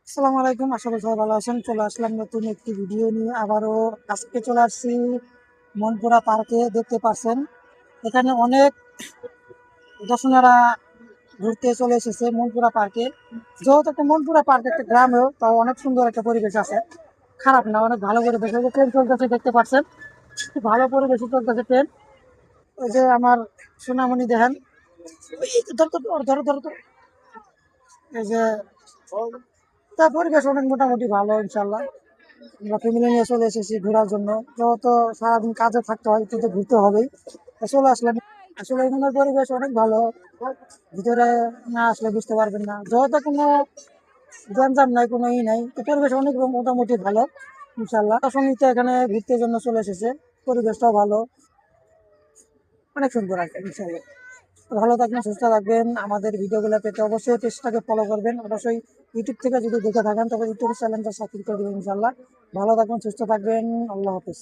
আসসালামু আলাইকুম, আশা করি সবাই ভালো আছেন। চলে আসলাম নতুন একটি ভিডিও নিয়ে আবারও। আজকে চলে আসছি মনপুরা পার্কে। দেখতে পাচ্ছেন এখানে অনেক দর্শনারা ঘুরতে চলে এসেছে মনপুরা পার্কে। যেহেতু একটা মনপুরা পার্ক একটা গ্রামেও, তাও অনেক সুন্দর একটা পরিবেশ আছে, খারাপ না, অনেক ভালো পরিবেশ। এই যে ট্রেন চলতেছে দেখতে পাচ্ছেন, খুব ভালো পরিবেশে চলতেছে ট্রেন। ওই যে আমার সোনামণি দেখেন, এই যে ধরো ধরো ধরো ধরো ধরো। এই যে তার পরিবেশ অনেক মোটামুটি ভালো, ইনশাল্লাহ। আমরা ফ্যামিলি নিয়ে চলে এসেছি ঘোরার জন্য। যেহেতু সারাদিন কাজে থাকতে হয়, একটু তো ঘুরতে হবেই, তাই চলে আসলাম। আসলে এখানের পরিবেশ অনেক ভালো, ভিতরে না আসলে বুঝতে পারবেন না। যেহেতু কোনো গ্যাঞ্জাম নাই, কোনো নাই, তো পরিবেশ অনেক মোটামুটি ভালো, ইনশাল্লাহ। সঙ্গীতে এখানে ঘুরতে জন্য চলে এসেছে, পরিবেশটাও ভালো, অনেক সুন্দর আছে, ইনশাল্লাহ। তো ভালো থাকবেন, সুস্থ থাকবেন। আমাদের ভিডিওগুলো পেতে অবশ্যই পেজটাকে ফলো করবেন। অবশ্যই ইউটিউব থেকে যদি দেখে থাকেন তবে ইউটিউব চ্যানেলটা সাবস্ক্রাইব করে দেবেন, ইনশাল্লাহ। ভালো থাকবেন, সুস্থ থাকবেন। আল্লাহ হাফিজ।